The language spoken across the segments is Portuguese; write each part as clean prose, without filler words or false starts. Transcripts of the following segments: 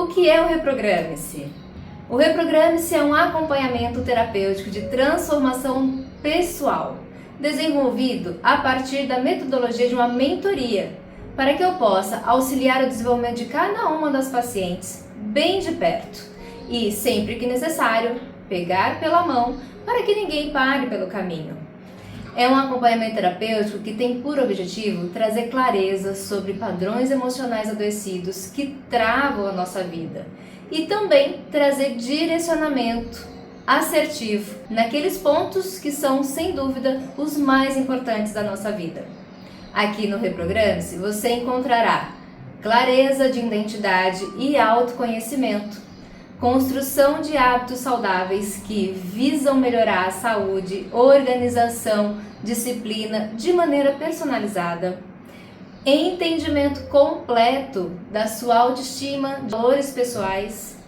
O que é o Reprograme-se? O Reprograme-se é um acompanhamento terapêutico de transformação pessoal, desenvolvido a partir da metodologia de uma mentoria, para que eu possa auxiliar o desenvolvimento de cada uma das pacientes bem de perto e, sempre que necessário, pegar pela mão para que ninguém pare pelo caminho. É um acompanhamento terapêutico que tem por objetivo trazer clareza sobre padrões emocionais adoecidos que travam a nossa vida e também trazer direcionamento assertivo naqueles pontos que são, sem dúvida, os mais importantes da nossa vida. Aqui no Reprograme-se você encontrará clareza de identidade e autoconhecimento, construção de hábitos saudáveis que visam melhorar a saúde, organização, disciplina de maneira personalizada, entendimento completo da sua autoestima, valores pessoais,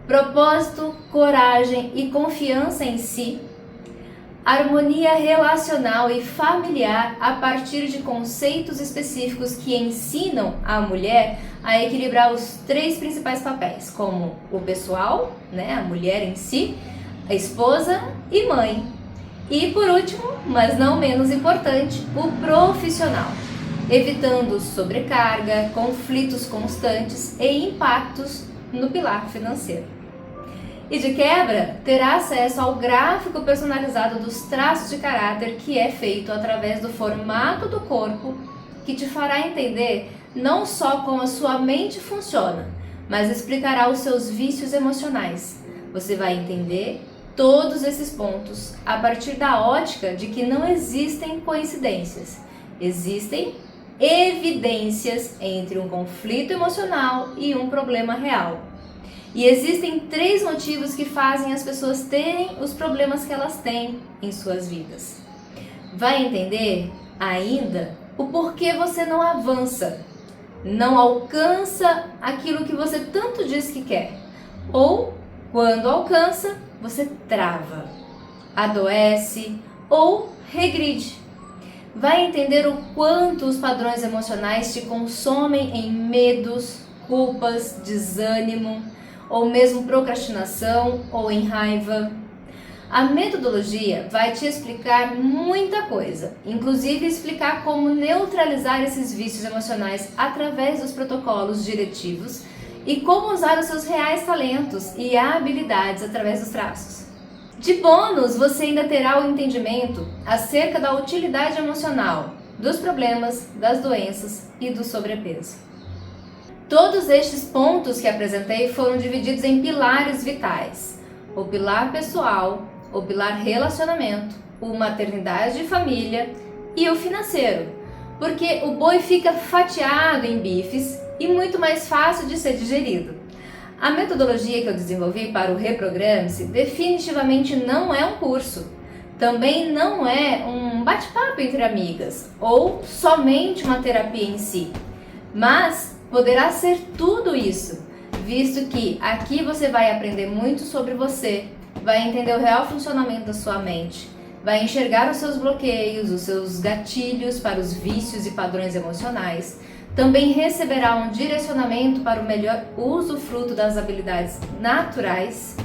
propósito, coragem e confiança em si, harmonia relacional e familiar a partir de conceitos específicos que ensinam a mulher a equilibrar os 3 principais papéis, como o pessoal, a mulher em si, a esposa e mãe. E por último, mas não menos importante, o profissional, evitando sobrecarga, conflitos constantes e impactos no pilar financeiro. E de quebra, terá acesso ao gráfico personalizado dos traços de caráter que é feito através do formato do corpo, que te fará entender não só como a sua mente funciona, mas explicará os seus vícios emocionais. Você vai entender todos esses pontos a partir da ótica de que não existem coincidências, existem evidências entre um conflito emocional e um problema real. E existem 3 motivos que fazem as pessoas terem os problemas que elas têm em suas vidas. Vai entender ainda o porquê você não avança, não alcança aquilo que você tanto diz que quer, ou quando alcança, você trava, adoece ou regride. Vai entender o quanto os padrões emocionais te consomem em medos, culpas, desânimo, ou mesmo procrastinação ou em raiva. A metodologia vai te explicar muita coisa, inclusive explicar como neutralizar esses vícios emocionais através dos protocolos diretivos e como usar os seus reais talentos e habilidades através dos traços. De bônus, você ainda terá o entendimento acerca da utilidade emocional, dos problemas, das doenças e do sobrepeso. Todos estes pontos que apresentei foram divididos em pilares vitais: o pilar pessoal, o pilar relacionamento, o maternidade e família e o financeiro, porque o boi fica fatiado em bifes e muito mais fácil de ser digerido. A metodologia que eu desenvolvi para o Reprograme-se definitivamente não é um curso, também não é um bate-papo entre amigas ou somente uma terapia em si, mas poderá ser tudo isso, visto que aqui você vai aprender muito sobre você, vai entender o real funcionamento da sua mente, vai enxergar os seus bloqueios, os seus gatilhos para os vícios e padrões emocionais, também receberá um direcionamento para o melhor usufruto das habilidades naturais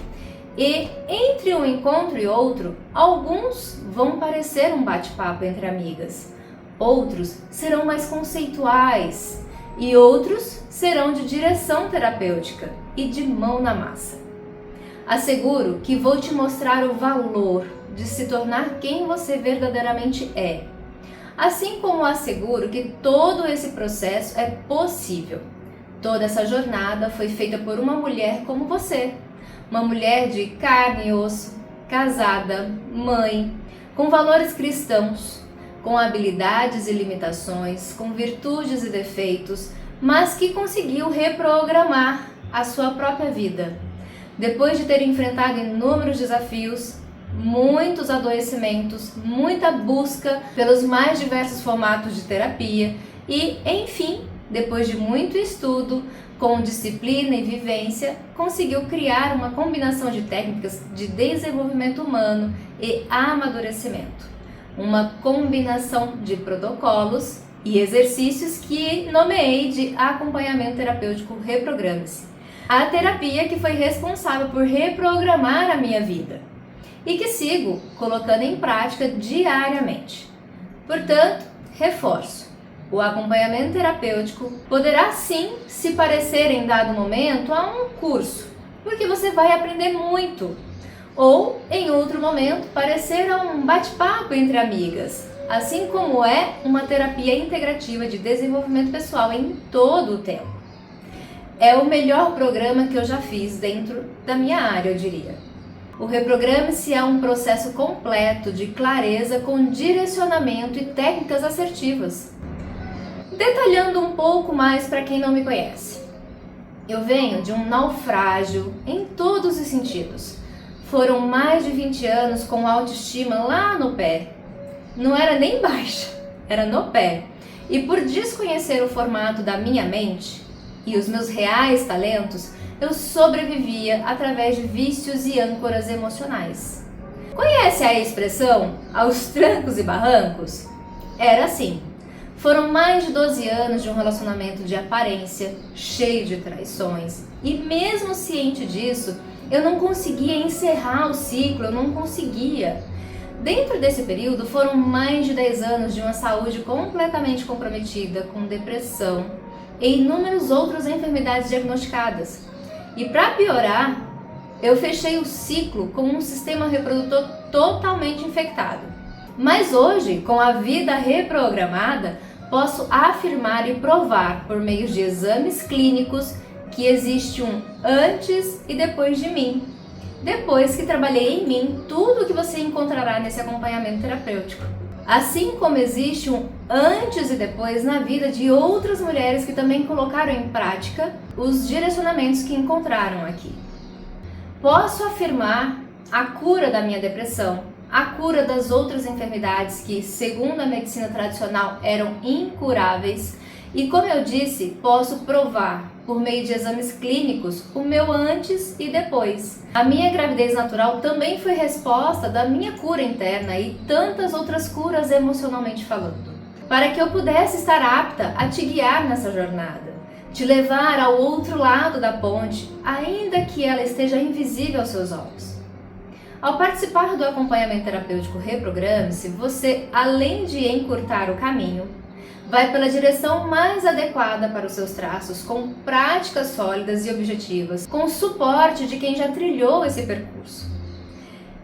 e, entre um encontro e outro, alguns vão parecer um bate-papo entre amigas, outros serão mais conceituais, e outros serão de direção terapêutica e de mão na massa. Asseguro que vou te mostrar o valor de se tornar quem você verdadeiramente é. Assim como asseguro que todo esse processo é possível. Toda essa jornada foi feita por uma mulher como você. Uma mulher de carne e osso, casada, mãe, com valores cristãos, com habilidades e limitações, com virtudes e defeitos, mas que conseguiu reprogramar a sua própria vida. Depois de ter enfrentado inúmeros desafios, muitos adoecimentos, muita busca pelos mais diversos formatos de terapia e, enfim, depois de muito estudo, com disciplina e vivência, conseguiu criar uma combinação de técnicas de desenvolvimento humano e amadurecimento. Uma combinação de protocolos e exercícios que nomeei de acompanhamento terapêutico Reprograme-se. A terapia que foi responsável por reprogramar a minha vida e que sigo colocando em prática diariamente. Portanto, reforço, o acompanhamento terapêutico poderá sim se parecer em dado momento a um curso, porque você vai aprender muito, ou em outro momento parecer a um bate-papo entre amigas, assim como é uma terapia integrativa de desenvolvimento pessoal em todo o tempo. É o melhor programa que eu já fiz dentro da minha área, eu diria. O Reprograme-se é um processo completo de clareza com direcionamento e técnicas assertivas. Detalhando um pouco mais para quem não me conhece. Eu venho de um naufrágio em todos os sentidos. Foram mais de 20 anos com autoestima lá no pé. Não era nem baixa, era no pé. E por desconhecer o formato da minha mente e os meus reais talentos, eu sobrevivia através de vícios e âncoras emocionais. Conhece a expressão aos trancos e barrancos? Era assim. Foram mais de 12 anos de um relacionamento de aparência, cheio de traições. E mesmo ciente disso, eu não conseguia encerrar o ciclo, eu não conseguia. Dentro desse período, foram mais de 10 anos de uma saúde completamente comprometida, com depressão e inúmeras outras enfermidades diagnosticadas. E para piorar, eu fechei o ciclo com um sistema reprodutor totalmente infectado. Mas hoje, com a vida reprogramada, posso afirmar e provar por meio de exames clínicos que existe um antes e depois de mim. Depois que trabalhei em mim tudo o que você encontrará nesse acompanhamento terapêutico. Assim como existe um antes e depois na vida de outras mulheres que também colocaram em prática os direcionamentos que encontraram aqui. Posso afirmar a cura da minha depressão, a cura das outras enfermidades que, segundo a medicina tradicional, eram incuráveis. E como eu disse, posso provar, por meio de exames clínicos, o meu antes e depois. A minha gravidez natural também foi resposta da minha cura interna e tantas outras curas emocionalmente falando, para que eu pudesse estar apta a te guiar nessa jornada, te levar ao outro lado da ponte, ainda que ela esteja invisível aos seus olhos. Ao participar do acompanhamento terapêutico Reprograme-se, você, além de encurtar o caminho, vai pela direção mais adequada para os seus traços, com práticas sólidas e objetivas, com o suporte de quem já trilhou esse percurso.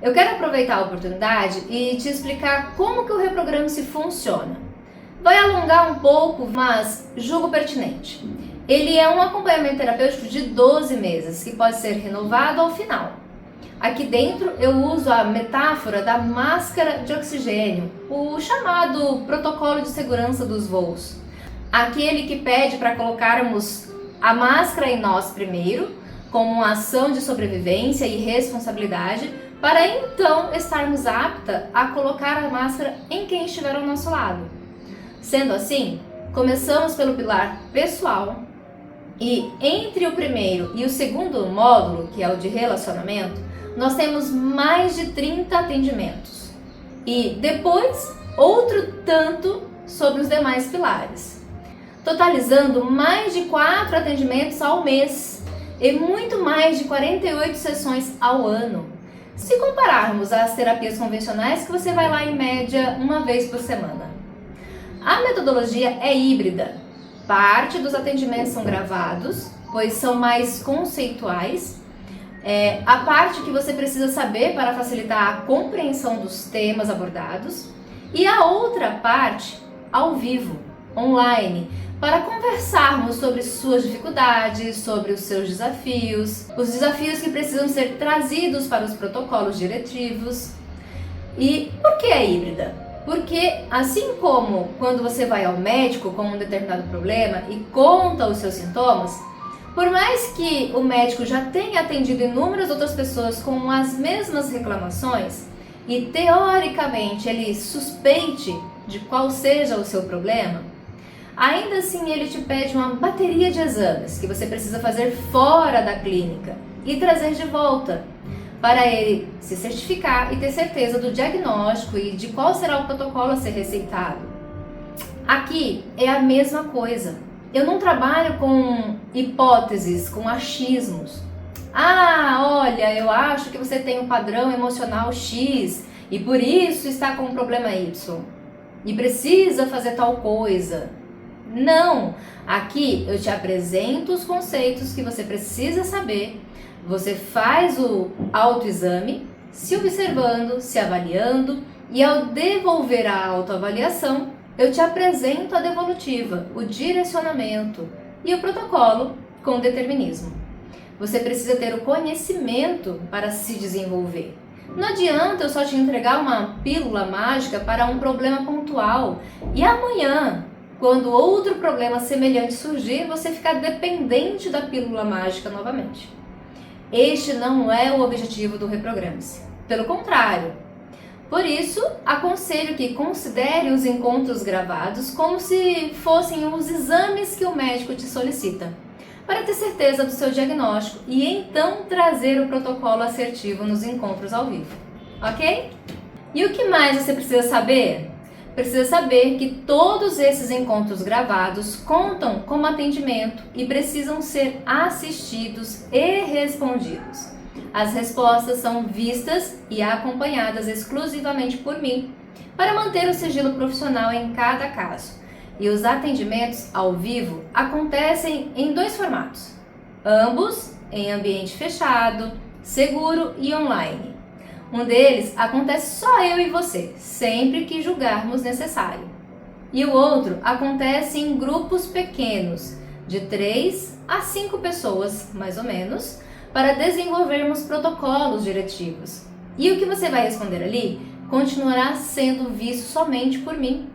Eu quero aproveitar a oportunidade e te explicar como que o Reprograme-se funciona. Vai alongar um pouco, mas julgo pertinente. Ele é um acompanhamento terapêutico de 12 meses, que pode ser renovado ao final. Aqui dentro eu uso a metáfora da máscara de oxigênio, o chamado protocolo de segurança dos voos. Aquele que pede para colocarmos a máscara em nós primeiro, como uma ação de sobrevivência e responsabilidade, para então estarmos aptas a colocar a máscara em quem estiver ao nosso lado. Sendo assim, começamos pelo pilar pessoal e entre o primeiro e o segundo módulo, que é o de relacionamento, nós temos mais de 30 atendimentos e depois outro tanto sobre os demais pilares, totalizando mais de 4 atendimentos ao mês e muito mais de 48 sessões ao ano. Se compararmos às terapias convencionais, que você vai lá em média uma vez por semana. A metodologia é híbrida. Parte dos atendimentos são gravados, pois são mais conceituais. A parte que você precisa saber para facilitar a compreensão dos temas abordados, e a outra parte ao vivo, online, para conversarmos sobre suas dificuldades, sobre os seus desafios, os desafios que precisam ser trazidos para os protocolos diretivos. E por que é híbrida? Porque assim como quando você vai ao médico com um determinado problema e conta os seus sintomas, por mais que o médico já tenha atendido inúmeras outras pessoas com as mesmas reclamações e teoricamente ele suspeite de qual seja o seu problema, ainda assim ele te pede uma bateria de exames que você precisa fazer fora da clínica e trazer de volta, para ele se certificar e ter certeza do diagnóstico e de qual será o protocolo a ser receitado. Aqui é a mesma coisa. eu não trabalho com hipóteses, com achismos. Ah, olha, eu acho que você tem um padrão emocional X e por isso está com um problema Y e precisa fazer tal coisa. Não! Aqui eu te apresento os conceitos que você precisa saber, você faz o autoexame, se observando, se avaliando, e ao devolver a autoavaliação, eu te apresento a devolutiva, o direcionamento e o protocolo com determinismo. Você precisa ter o conhecimento para se desenvolver. Não adianta eu só te entregar uma pílula mágica para um problema pontual e amanhã, quando outro problema semelhante surgir, você ficar dependente da pílula mágica novamente. Este não é o objetivo do Reprograme-se. Pelo contrário. Por isso, aconselho que considere os encontros gravados como se fossem os exames que o médico te solicita, para ter certeza do seu diagnóstico e então trazer o protocolo assertivo nos encontros ao vivo, ok? E o que mais você precisa saber? Precisa saber que todos esses encontros gravados contam como atendimento e precisam ser assistidos e respondidos. As respostas são vistas e acompanhadas exclusivamente por mim, para manter o sigilo profissional em cada caso. E os atendimentos ao vivo acontecem em 2 formatos, ambos em ambiente fechado, seguro e online. Um deles acontece só eu e você, sempre que julgarmos necessário. E o outro acontece em grupos pequenos, de 3 a 5 pessoas, mais ou menos, para desenvolvermos protocolos diretivos. E o que você vai responder ali continuará sendo visto somente por mim.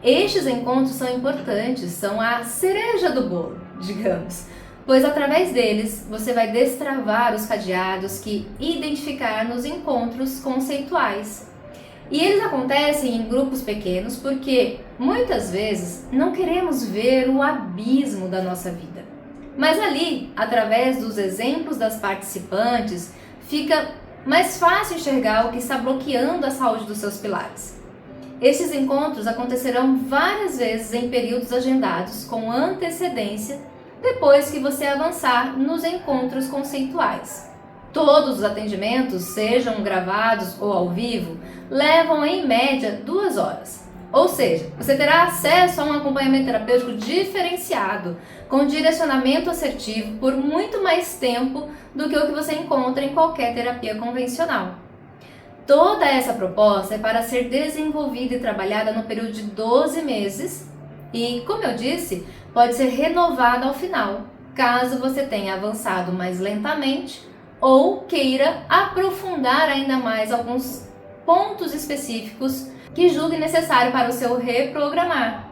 Estes encontros são importantes, são a cereja do bolo, digamos, pois através deles você vai destravar os cadeados que identificar nos encontros conceituais. E eles acontecem em grupos pequenos porque muitas vezes não queremos ver o abismo da nossa vida. Mas ali, através dos exemplos das participantes, fica mais fácil enxergar o que está bloqueando a saúde dos seus pilares. Estes encontros acontecerão várias vezes em períodos agendados com antecedência, depois que você avançar nos encontros conceituais. Todos os atendimentos, sejam gravados ou ao vivo, levam em média 2 horas. Ou seja, você terá acesso a um acompanhamento terapêutico diferenciado, com direcionamento assertivo por muito mais tempo do que o que você encontra em qualquer terapia convencional. Toda essa proposta é para ser desenvolvida e trabalhada no período de 12 meses e, como eu disse, pode ser renovada ao final, caso você tenha avançado mais lentamente ou queira aprofundar ainda mais alguns pontos específicos que julgue necessário para o seu reprogramar.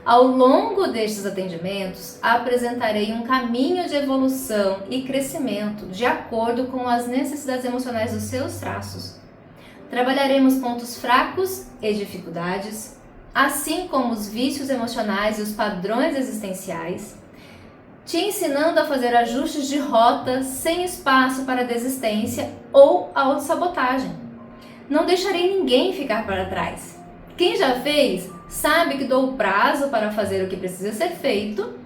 Ao longo destes atendimentos, apresentarei um caminho de evolução e crescimento de acordo com as necessidades emocionais dos seus traços. Trabalharemos pontos fracos e dificuldades, assim como os vícios emocionais e os padrões existenciais, te ensinando a fazer ajustes de rota sem espaço para desistência ou autossabotagem. Não deixarei ninguém ficar para trás. Quem já fez sabe que dou prazo para fazer o que precisa ser feito,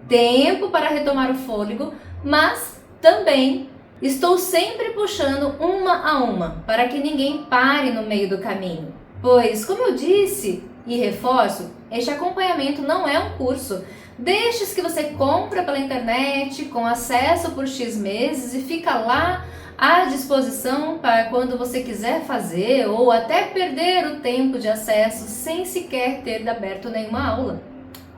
tempo para retomar o fôlego, mas também estou sempre puxando uma a uma para que ninguém pare no meio do caminho. Pois, como eu disse e reforço, este acompanhamento não é um curso destes que você compra pela internet com acesso por X meses e fica lá à disposição para quando você quiser fazer ou até perder o tempo de acesso sem sequer ter aberto nenhuma aula.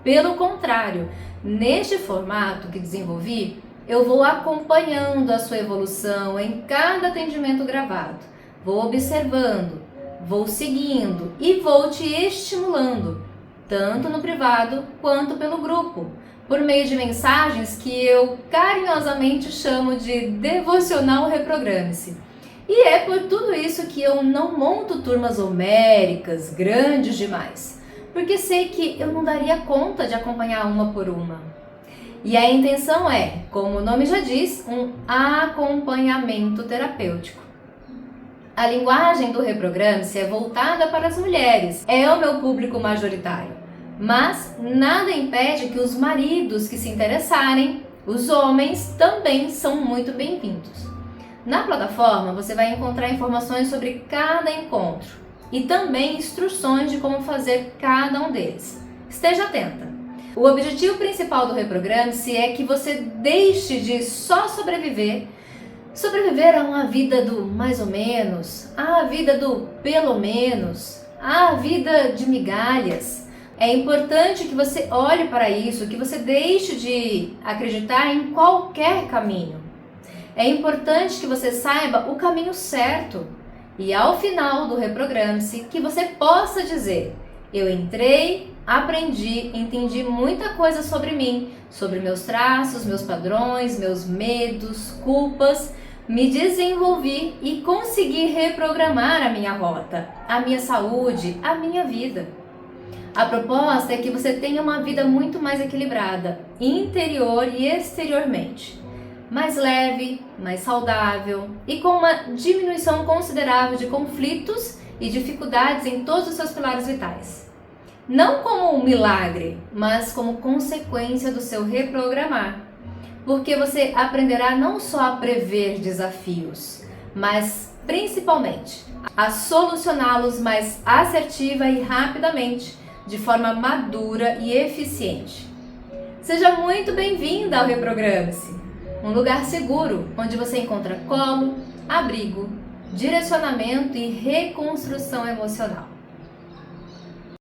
Pelo contrário, neste formato que desenvolvi, eu vou acompanhando a sua evolução em cada atendimento gravado, vou observando, vou seguindo e vou te estimulando, tanto no privado quanto pelo grupo, por meio de mensagens que eu carinhosamente chamo de devocional Reprograme-se. E é por tudo isso que eu não monto turmas homéricas, grandes demais, porque sei que eu não daria conta de acompanhar uma por uma. E a intenção é, como o nome já diz, um acompanhamento terapêutico. A linguagem do Reprograme-se é voltada para as mulheres, é o meu público majoritário. Mas nada impede que os maridos que se interessarem, os homens, também são muito bem-vindos. Na plataforma você vai encontrar informações sobre cada encontro e também instruções de como fazer cada um deles. Esteja atenta! O objetivo principal do Reprograme-se é que você deixe de só sobreviver a uma vida do mais ou menos, a vida do pelo menos, a vida de migalhas. É importante que você olhe para isso, que você deixe de acreditar em qualquer caminho. É importante que você saiba o caminho certo e ao final do Reprograme-se que você possa dizer: eu entrei, aprendi, entendi muita coisa sobre mim, sobre meus traços, meus padrões, meus medos, culpas, me desenvolvi e consegui reprogramar a minha rota, a minha saúde, a minha vida. A proposta é que você tenha uma vida muito mais equilibrada, interior e exteriormente, mais leve, mais saudável e com uma diminuição considerável de conflitos e dificuldades em todos os seus pilares vitais. Não como um milagre, mas como consequência do seu reprogramar, porque você aprenderá não só a prever desafios, mas principalmente a solucioná-los mais assertiva e rapidamente, de forma madura e eficiente. Seja muito bem-vinda ao Reprograme-se, um lugar seguro onde você encontra colo, abrigo, direcionamento e reconstrução emocional.